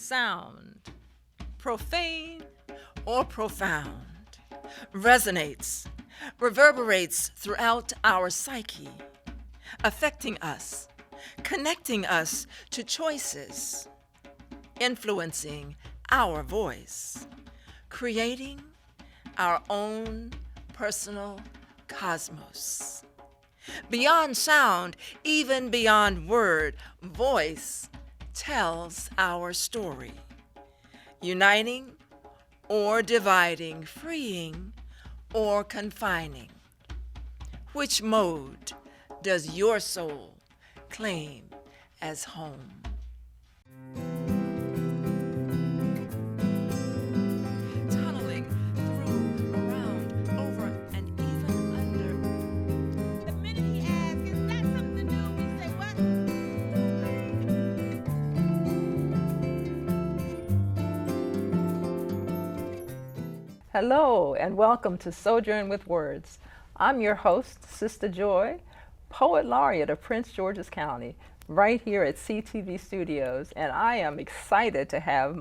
sound, profane or profound, resonates, reverberates throughout our psyche, affecting us, connecting us to choices, influencing our voice, creating our own personal cosmos. Beyond sound, even beyond word, voice tells our story, uniting or dividing, freeing or confining. Which mode does your soul claim as home? Tunneling through, around, over, and even under. The minute he asks, is that something new? We say, what? Hello and welcome to Sojourn with Words. I'm your host, Sistah Joy, Poet Laureate of Prince George's County, right here at CTV Studios, and I am excited to have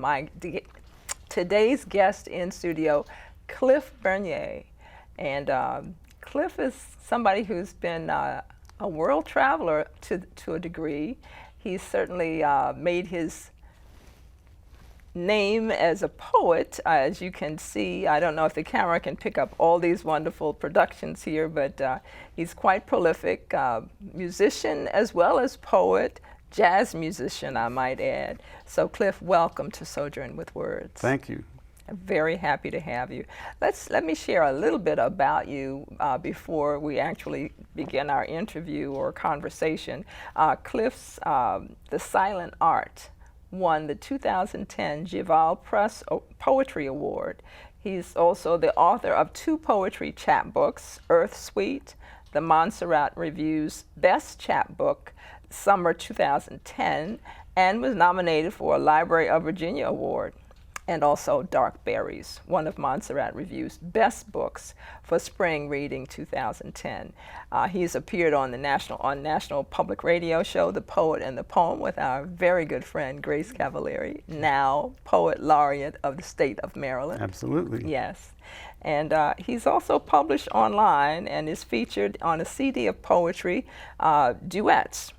today's guest in studio, Cliff Bernier. And Cliff is somebody who's been a world traveler to a degree. He's certainly made his name as a poet. As you can see, I don't know if the camera can pick up all these wonderful productions here, but he's quite prolific, musician as well as poet, jazz musician, I might add. So Cliff, welcome to Sojourn with Words. Thank you. I'm very happy to have you. Let me share a little bit about you before we actually begin our interview or conversation. Cliff's The Silent Art won the 2010 Gival Press Poetry Award. He's also the author of 2 poetry chapbooks, Earth Suite, the Montserrat Review's Best Chapbook, Summer 2010, and was nominated for a Library of Virginia Award, and also Dark Berries, one of Montserrat Review's best books for spring reading 2010. He's appeared on the National Public Radio show, The Poet and the Poem, with our very good friend Grace Cavalieri, now Poet Laureate of the state of Maryland. Absolutely. Yes. And he's also published online and is featured on a CD of poetry, duets,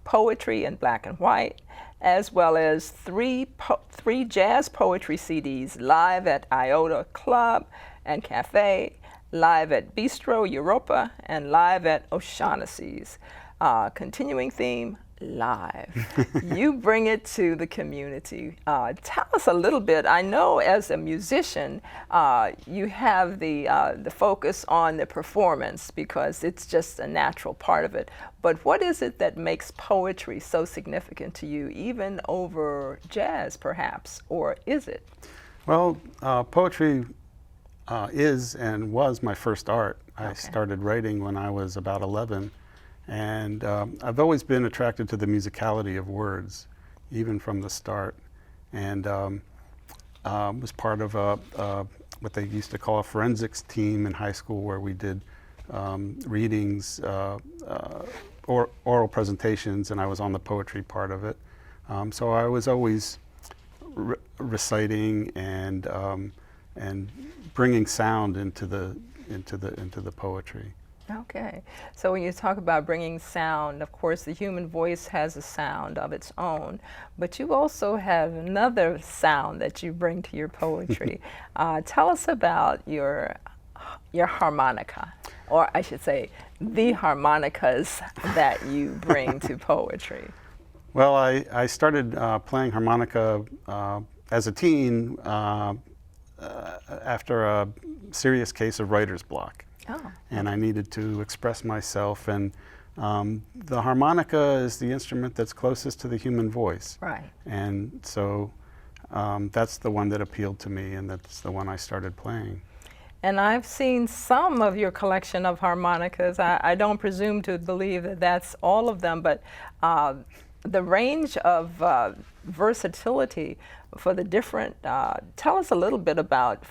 Poetry in Black and White, as well as three jazz poetry CDs, live at Iota Club and Cafe, live at Bistro Europa, and live at O'Shaughnessy's. Continuing theme, live. You bring it to the community. Tell us a little bit. I know as a musician, you have the focus on the performance because it's just a natural part of it. But what is it that makes poetry so significant to you, even over jazz perhaps, or is it? Well, poetry is and was my first art. Okay. I started writing when I was about 11. And I've always been attracted to the musicality of words, even from the start. And was part of what they used to call a forensics team in high school, where we did readings, oral presentations, and I was on the poetry part of it. So I was always reciting and bringing sound into the poetry. Okay, so when you talk about bringing sound, of course the human voice has a sound of its own, but you also have another sound that you bring to your poetry. Tell us about your harmonica, or I should say the harmonicas that you bring to poetry. Well, I started playing harmonica as a teen after a serious case of writer's block. Oh. And I needed to express myself, and the harmonica is the instrument that's closest to the human voice. Right. And so that's the one that appealed to me, and that's the one I started playing. And I've seen some of your collection of harmonicas. I don't presume to believe that that's all of them, but the range of versatility for the different, tell us a little bit about,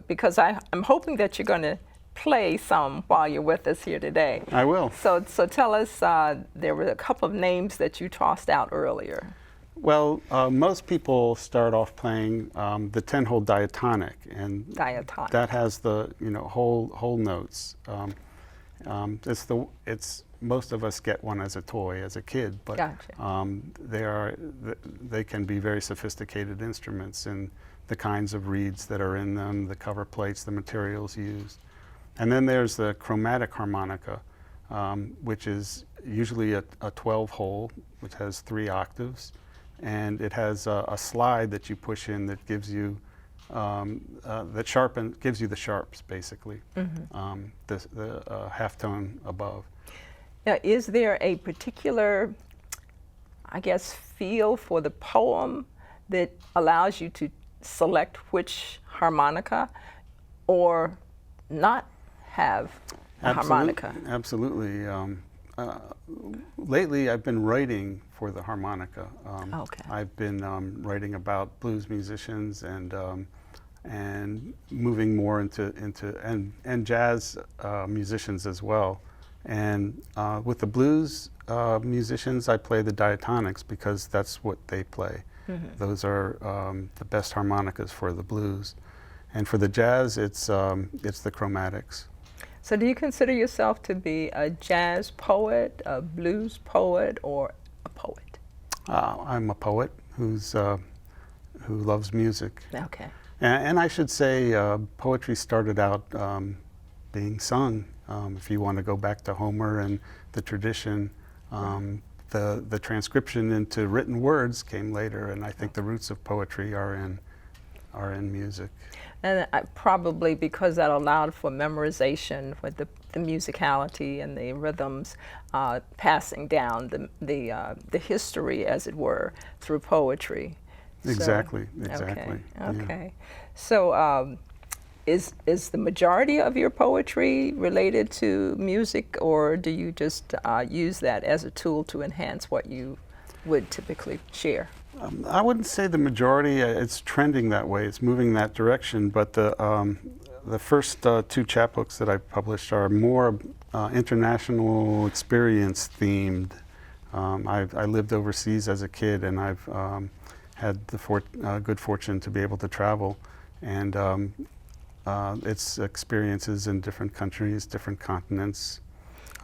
because I'm hoping that you're going to play some while you're with us here today. I will. So tell us, there were a couple of names that you tossed out earlier. Well, most people start off playing the 10-hole diatonic, and Diatonic. that has the whole notes. It's most of us get one as a toy as a kid, but Gotcha. they can be very sophisticated instruments in the kinds of reeds that are in them, the cover plates, the materials used. And then there's the chromatic harmonica, which is usually a 12-hole, which has 3 octaves, and it has a slide that you push in that gives you gives you the sharps, basically, the half tone above. Now, is there a particular, I guess, feel for the poem that allows you to select which harmonica, or not have a harmonica? Absolutely. Lately, I've been writing for the harmonica. Okay. I've been writing about blues musicians and moving more into jazz musicians as well. And with the blues musicians, I play the diatonics because that's what they play. Those are the best harmonicas for the blues. And for the jazz, it's the chromatics. So do you consider yourself to be a jazz poet, a blues poet, or a poet? I'm a poet who loves music. Okay. And I should say poetry started out being sung. If you want to go back to Homer and the tradition, the transcription into written words came later, and I think the roots of poetry are in music. And probably because that allowed for memorization with the musicality and the rhythms, passing down the history, as it were, through poetry. Exactly. Okay. Yeah. So is the majority of your poetry related to music, or do you just use that as a tool to enhance what you would typically share? I wouldn't say the majority. It's trending that way. It's moving that direction. But the first 2 chapbooks that I published are more international experience themed. I lived overseas as a kid, and I've had the good fortune to be able to travel, and it's experiences in different countries, different continents.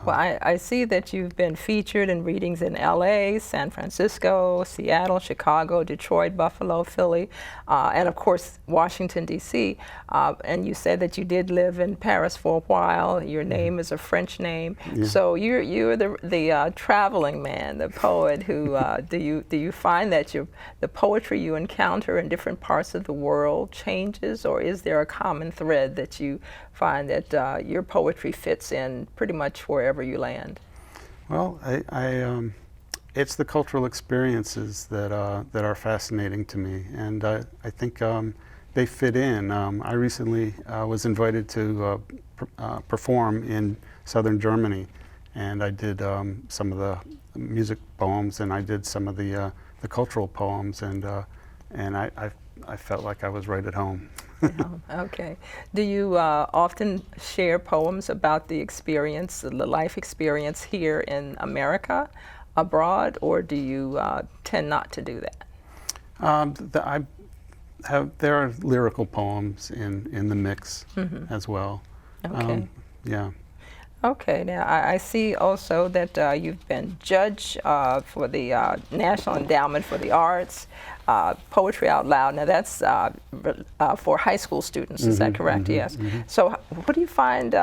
Well, I see that you've been featured in readings in LA, San Francisco, Seattle, Chicago, Detroit, Buffalo, Philly, and of course Washington, D.C. And you said that you did live in Paris for a while. Your name is a French name. Yeah. So you're the traveling man, the poet who, do you find that the poetry you encounter in different parts of the world changes, or is there a common thread that you find that your poetry fits in pretty much wherever you land? Well, it's the cultural experiences that are fascinating to me, and I think they fit in. I recently was invited to perform in southern Germany, and I did some of the music poems, and I did some of the cultural poems, and I felt like I was right at home. Okay. Do you often share poems about the experience, the life experience here in America, abroad, or do you tend not to do that? There are lyrical poems in the mix as well. Okay. Yeah. Okay, now I see also that you've been judge for the National Endowment for the Arts, Poetry Out Loud. Now that's for high school students, is that correct? Yes. So what do you find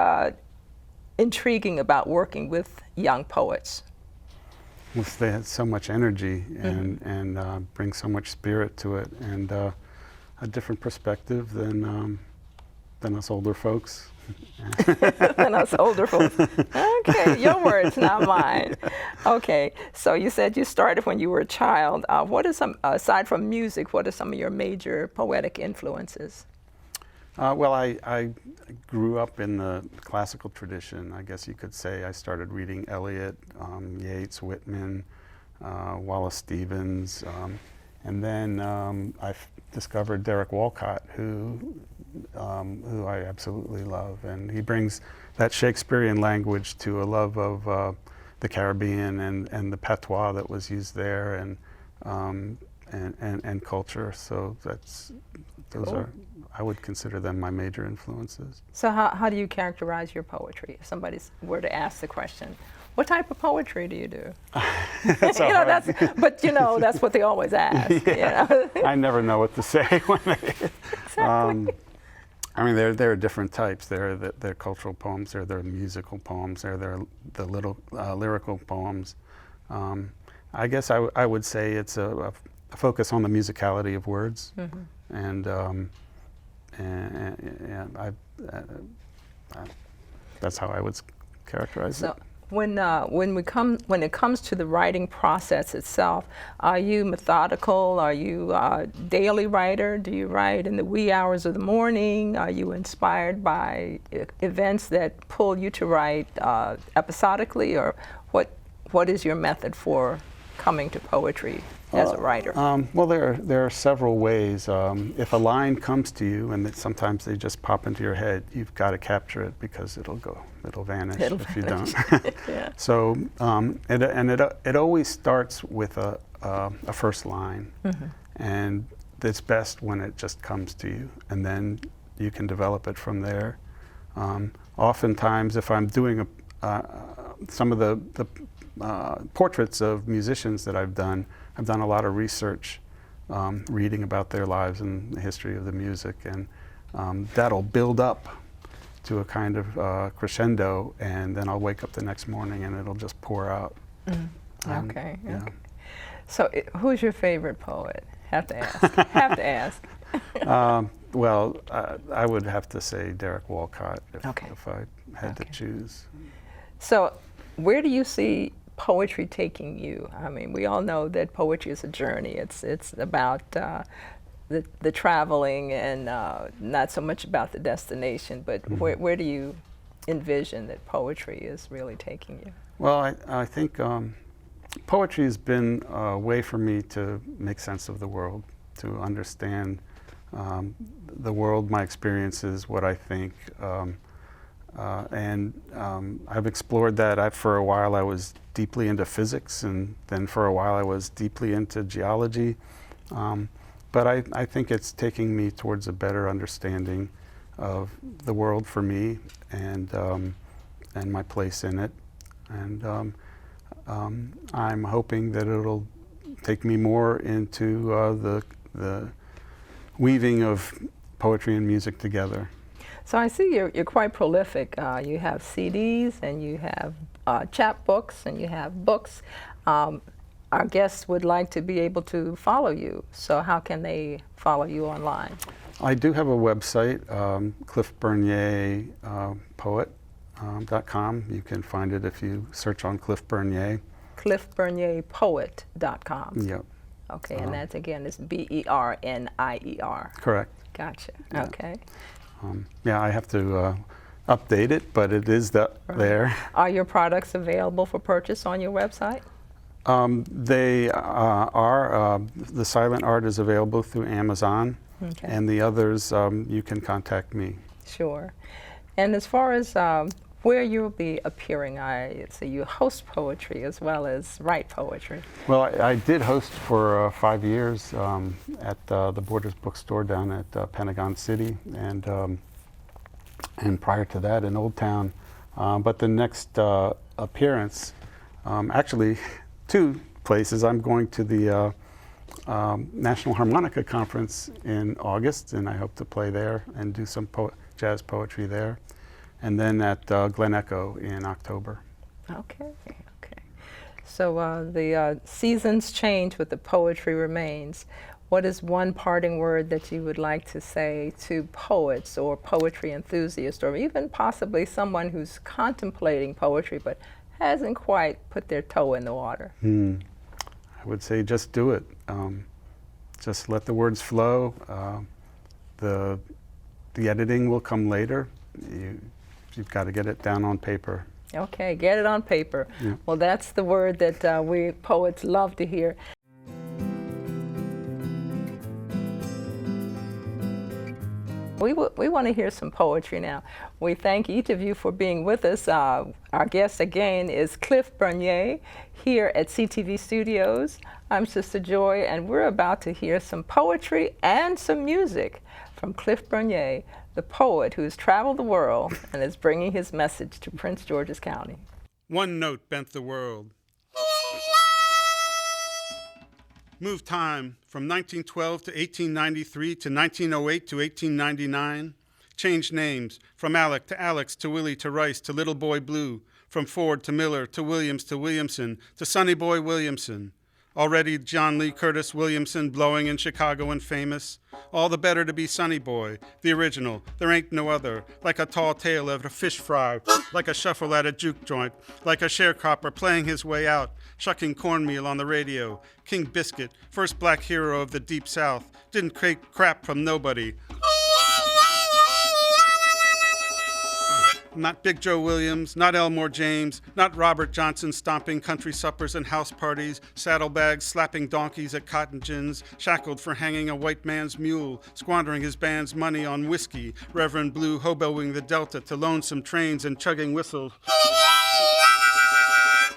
intriguing about working with young poets? Well, they have so much energy and bring so much spirit to it, and a different perspective than us older folks. Than us older folks. Okay, your words, not mine. Okay, so you said you started when you were a child. What are aside from music, what are some of your major poetic influences? Well, I grew up in the classical tradition, I guess you could say. I started reading Eliot, Yeats, Whitman, Wallace Stevens, and then I discovered Derek Walcott, who I absolutely love, and he brings that Shakespearean language to a love of the Caribbean and the patois that was used there, and and culture. So those Cool. are, I would consider them my major influences. So how do you characterize your poetry? If somebody were to ask the question, what type of poetry do you do? That's You know, hard. but that's what they always ask. Yeah. You know? I never know what to say when Exactly. I mean, there are different types. There are cultural poems, there are musical poems, there are the little lyrical poems. I guess I would say it's a focus on the musicality of words, and that's how I would characterize it. So when it comes to the writing process itself, are you methodical? Are you a daily writer? Do you write in the wee hours of the morning? Are you inspired by events that pull you to write episodically, or what is your method for coming to poetry as a writer? Well, there are several ways. If a line comes to you, and sometimes they just pop into your head, you've got to capture it because it'll vanish if you don't. Yeah. So it always starts with a first line, and it's best when it just comes to you, and then you can develop it from there. Oftentimes, if I'm doing some of the portraits of musicians that I've done a lot of research, reading about their lives and the history of the music, and that'll build up to a kind of crescendo, and then I'll wake up the next morning and it'll just pour out. Okay. Yeah. Okay. So who's your favorite poet? Have to ask. Have to ask. Well, I would have to say Derek Walcott if I had to Okay. choose. So where do you see poetry taking you? I mean, we all know that poetry is a journey. It's about the traveling and not so much about the destination, but where do you envision that poetry is really taking you? Well, I think poetry has been a way for me to make sense of the world, to understand the world, my experiences, what I think. I've explored that. For a while I was deeply into physics, and then for a while I was deeply into geology. But I think it's taking me towards a better understanding of the world for me, and my place in it. And I'm hoping that it'll take me more into the weaving of poetry and music together. So I see you're quite prolific. You have CDs, and you have chapbooks, and you have books. Our guests would like to be able to follow you. So how can they follow you online? I do have a website, cliffburnierpoet.com. You can find it if you search on Cliff Burnier. cliffburnierpoet.com. Yep. Okay, and that's again, it's BERNIER. Correct. Gotcha. Yeah. Okay. Yeah, I have to update it, but it is there. Are your products available for purchase on your website? They are. The silent art is available through Amazon, Okay. and the others you can contact me. Sure. And as far as where you'll be appearing, I see you host poetry as well as write poetry. Well, I did host for 5 years at the Borders Bookstore down at Pentagon City, and prior to that in Old Town. But the next appearance, actually 2 places. I'm going to the National Harmonica Conference in August, and I hope to play there and do some jazz poetry there. And then at Glen Echo in October. Okay, okay. So the seasons change, but the poetry remains. What is one parting word that you would like to say to poets or poetry enthusiasts, or even possibly someone who's contemplating poetry but hasn't quite put their toe in the water? I would say just do it. Just let the words flow. The editing will come later. You've got to get it down on paper. Okay, get it on paper. Yeah. Well, that's the word that we poets love to hear. we want to hear some poetry now. We thank each of you for being with us. Our guest again is Cliff Bernier here at CTV Studios. I'm Sister Joy, and we're about to hear some poetry and some music from Cliff Bernier, the poet who has traveled the world and is bringing his message to Prince George's County. One note bent the world. Move time from 1912 to 1893 to 1908 to 1899. Change names from Alec to Alex to Willie to Rice to Little Boy Blue, from Ford to Miller to Williams to Williamson to Sonny Boy Williamson. Already John Lee Curtis Williamson blowing in Chicago and famous. All the better to be Sonny Boy, the original, there ain't no other. Like a tall tale of a fish fry, like a shuffle at a juke joint, like a sharecropper playing his way out, shucking cornmeal on the radio. King Biscuit, first black hero of the Deep South, didn't crate crap from nobody. Not Big Joe Williams, not Elmore James, not Robert Johnson stomping country suppers and house parties, saddlebags slapping donkeys at cotton gins, shackled for hanging a white man's mule, squandering his band's money on whiskey, Reverend Blue hoboing the Delta to lonesome trains and chugging whistles.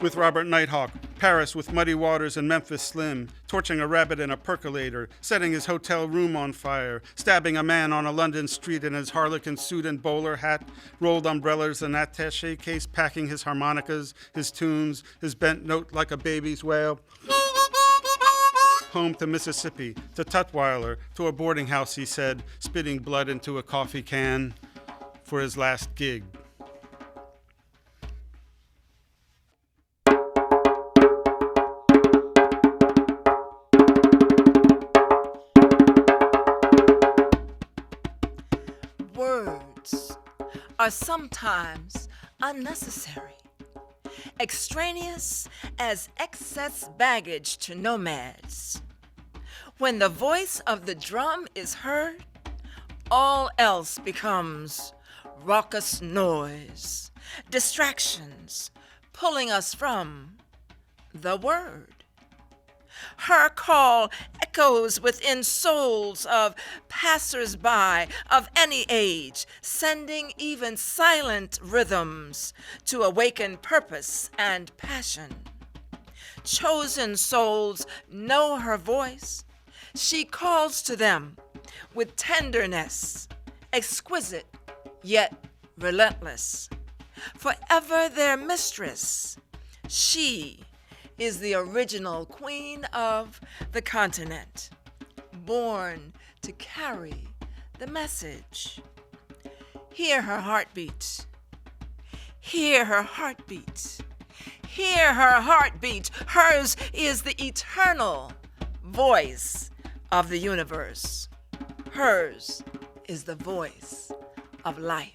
With Robert Nighthawk, Paris with Muddy Waters and Memphis Slim, torching a rabbit in a percolator, setting his hotel room on fire, stabbing a man on a London street in his harlequin suit and bowler hat, rolled umbrellas and attaché case, packing his harmonicas, his tunes, his bent note like a baby's wail. Home to Mississippi, to Tutwiler, to a boarding house, he said, spitting blood into a coffee can for his last gig. Words are sometimes unnecessary, extraneous as excess baggage to nomads. When the voice of the drum is heard, all else becomes raucous noise, distractions pulling us from the word. Her call echoes within souls of passers-by of any age, sending even silent rhythms to awaken purpose and passion. Chosen souls know her voice. She calls to them with tenderness, exquisite yet relentless. Forever their mistress, she is the original queen of the continent, born to carry the message. Hear her heartbeat. Hear her heartbeat. Hear her heartbeat. Hers is the eternal voice of the universe. Hers is the voice of life.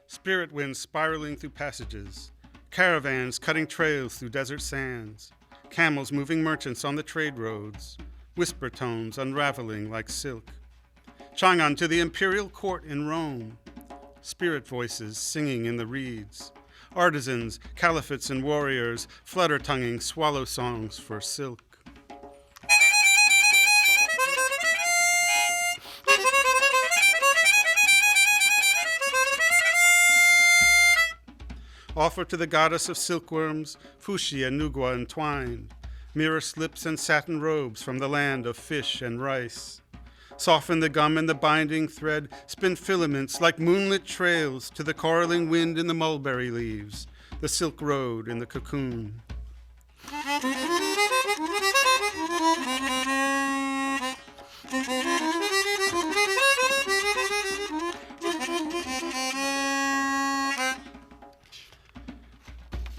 Spirit winds spiraling through passages, caravans cutting trails through desert sands, camels moving merchants on the trade roads, whisper tones unraveling like silk. Chang'an to the imperial court in Rome, spirit voices singing in the reeds, artisans, caliphates, and warriors flutter-tonguing swallow songs for silk. Offer to the goddess of silkworms, fuchsia, nugua, and twine, mirror slips and satin robes from the land of fish and rice. Soften the gum and the binding thread, spin filaments like moonlit trails to the quarreling wind in the mulberry leaves, the silk road in the cocoon.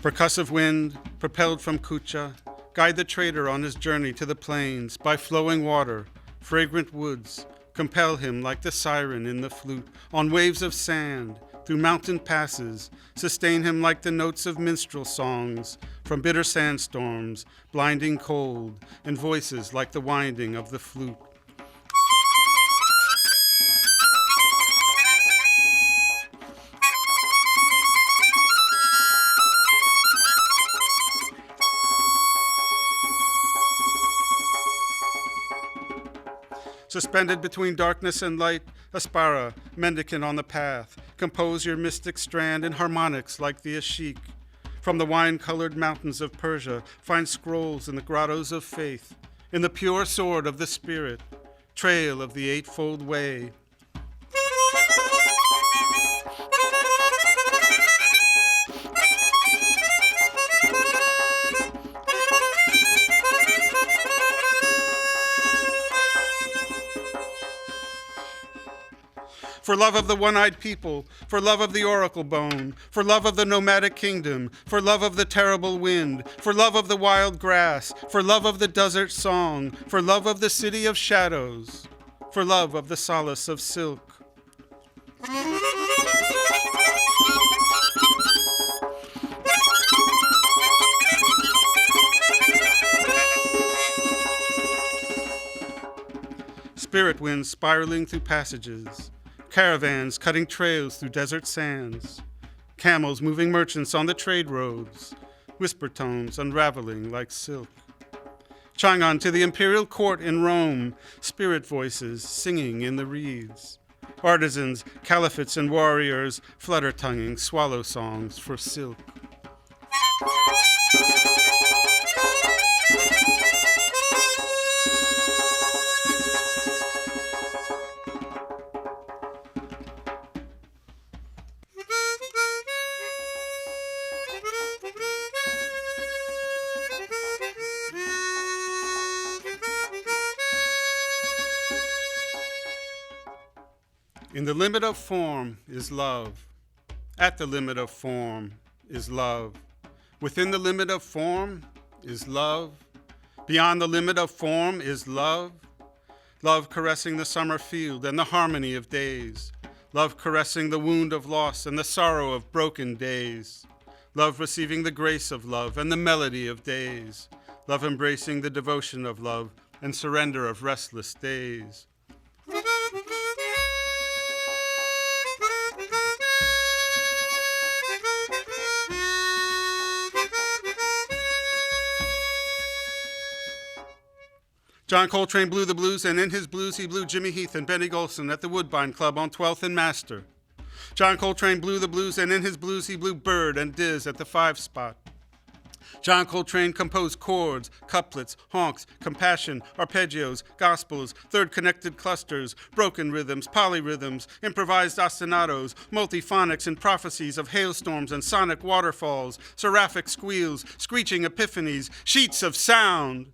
Percussive wind, propelled from Kucha, guide the trader on his journey to the plains by flowing water, fragrant woods, compel him like the siren in the flute, on waves of sand, through mountain passes, sustain him like the notes of minstrel songs, from bitter sandstorms, blinding cold, and voices like the winding of the flute. Suspended between darkness and light, Aspara, mendicant on the path, compose your mystic strand in harmonics like the Ashik. From the wine-colored mountains of Persia, find scrolls in the grottos of faith, in the pure sword of the spirit, trail of the eightfold way. For love of the one-eyed people, for love of the oracle bone, for love of the nomadic kingdom, for love of the terrible wind, for love of the wild grass, for love of the desert song, for love of the city of shadows, for love of the solace of silk. Spirit winds spiraling through passages, caravans cutting trails through desert sands, camels moving merchants on the trade roads, whisper tones unraveling like silk. Changan to the imperial court in Rome, spirit voices singing in the reeds. Artisans, caliphates, and warriors flutter-tonguing swallow songs for silk. In the limit of form is love. At the limit of form is love. Within the limit of form is love. Beyond the limit of form is love. Love caressing the summer field and the harmony of days. Love caressing the wound of loss and the sorrow of broken days. Love receiving the grace of love and the melody of days. Love embracing the devotion of love and surrender of restless days. John Coltrane blew the blues, and in his blues he blew Jimmy Heath and Benny Golson at the Woodbine Club on 12th and Master. John Coltrane blew the blues, and in his blues he blew Bird and Diz at the 5 Spot. John Coltrane composed chords, couplets, honks, compassion, arpeggios, gospels, third connected clusters, broken rhythms, polyrhythms, improvised ostinatos, multiphonics and prophecies of hailstorms and sonic waterfalls, seraphic squeals, screeching epiphanies, sheets of sound.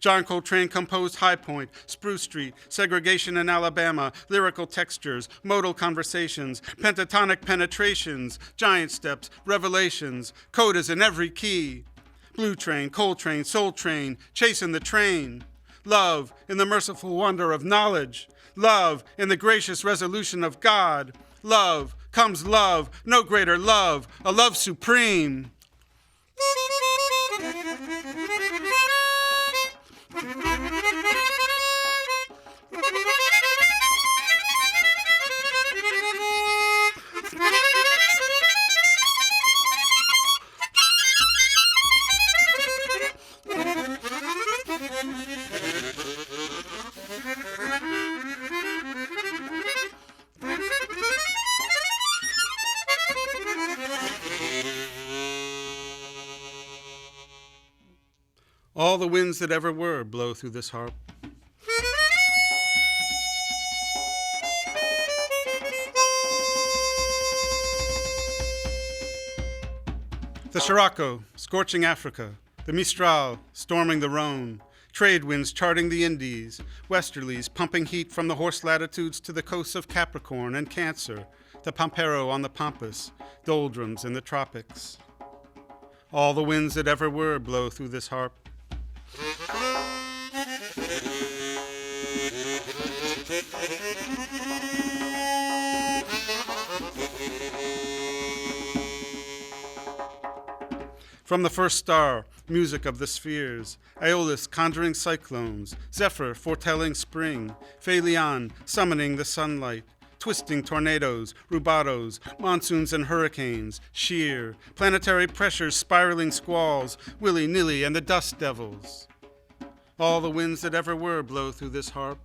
John Coltrane composed High Point, Spruce Street, Segregation in Alabama, lyrical textures, modal conversations, pentatonic penetrations, giant steps, revelations, codas in every key. Blue Train, Coltrane, Soul Train, chasing the train. Love in the merciful wonder of knowledge. Love in the gracious resolution of God. Love comes love, no greater love, a love supreme. All the winds that ever were blow through this harp. The Scirocco, scorching Africa. The Mistral, storming the Rhone. Trade winds charting the Indies. Westerlies pumping heat from the horse latitudes to the coasts of Capricorn and Cancer. The Pampero on the Pampas. Doldrums in the tropics. All the winds that ever were blow through this harp. From the first star, music of the spheres, Aeolus conjuring cyclones, Zephyr foretelling spring, Phaleon summoning the sunlight, twisting tornadoes, rubatos, monsoons and hurricanes, sheer, planetary pressures, spiraling squalls, willy-nilly and the dust devils. All the winds that ever were blow through this harp.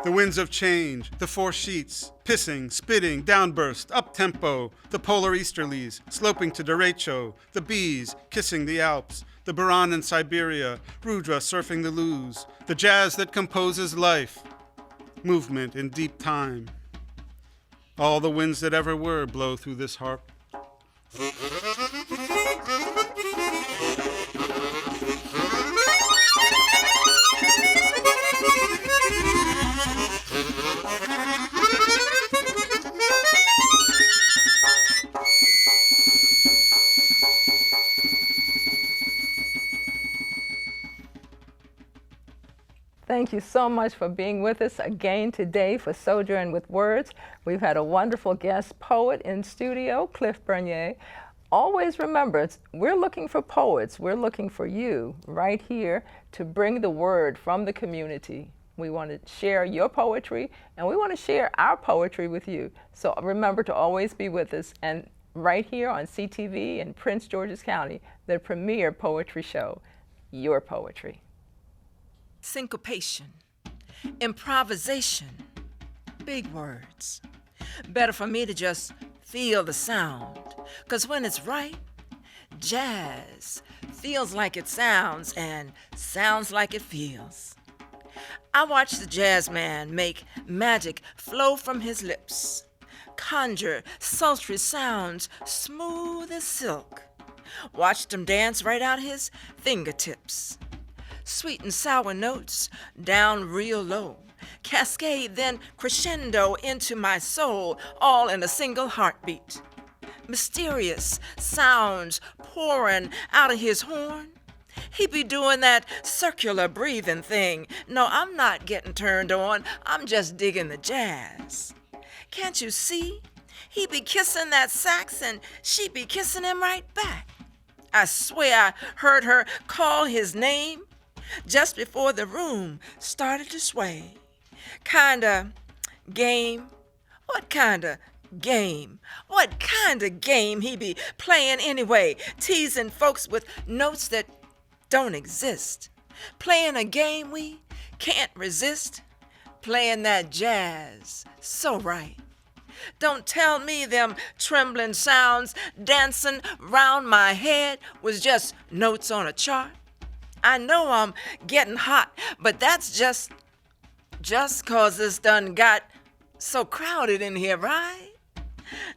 The winds of change, the four sheets, pissing, spitting, downburst, up-tempo, the polar easterlies, sloping to derecho, the bees, kissing the Alps, the Buran in Siberia, Rudra surfing the Luz, the jazz that composes life, movement in deep time. All the winds that ever were blow through this harp. Thank you so much for being with us again today for Sojourn with Words. We've had a wonderful guest poet in studio, Cliff Bernier. Always remember, we're looking for poets. We're looking for you right here to bring the word from the community. We want to share your poetry, and we want to share our poetry with you. So remember to always be with us, and right here on CTV in Prince George's County, the premier poetry show, Your Poetry. Syncopation, improvisation, big words. Better for me to just feel the sound, 'cause when it's right, jazz feels like it sounds and sounds like it feels. I watch the jazz man make magic flow from his lips, conjure sultry sounds smooth as silk. Watched him dance right out his fingertips. Sweet and sour notes down real low, cascade then crescendo into my soul, all in a single heartbeat. Mysterious sounds pouring out of his horn. He be doing that circular breathing thing. No, I'm not getting turned on, I'm just digging the jazz. Can't you see? He be kissing that sax and she be kissing him right back. I swear I heard her call his name just before the room started to sway. Kinda game? What kinda game? What kinda game he be playing anyway? Teasing folks with notes that don't exist. Playing a game we can't resist. Playing that jazz so right. Don't tell me them trembling sounds dancing round my head was just notes on a chart. I know I'm getting hot, but that's just 'cause it's done got so crowded in here, right?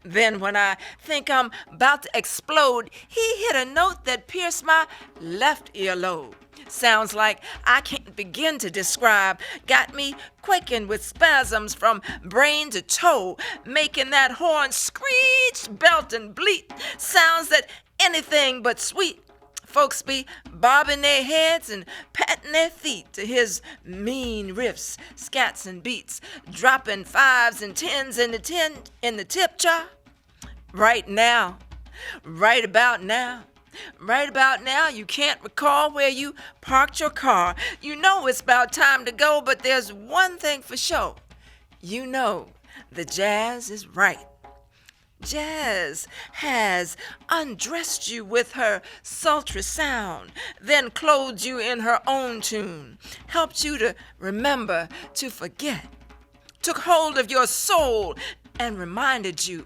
Then when I think I'm about to explode, he hit a note that pierced my left earlobe. Sounds like I can't begin to describe. Got me quaking with spasms from brain to toe, making that horn screech, belt, and bleat. Sounds that anything but sweet. Folks be bobbing their heads and patting their feet to his mean riffs, scats, and beats, dropping fives and tens in the tip jar. Right now, right about now, you can't recall where you parked your car. You know it's about time to go, but there's one thing for sure. You know the jazz is right. Jazz has undressed you with her sultry sound, then clothed you in her own tune, helped you to remember to forget, took hold of your soul and reminded you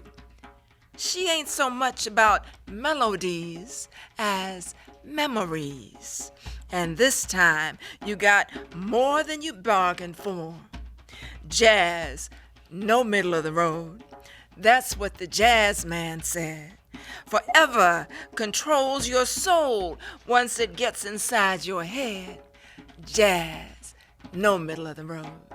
she ain't so much about melodies as memories. And this time you got more than you bargained for. Jazz, no middle of the road. That's what the jazz man said. forever controls your soul once it gets inside your head. Jazz, no middle of the road.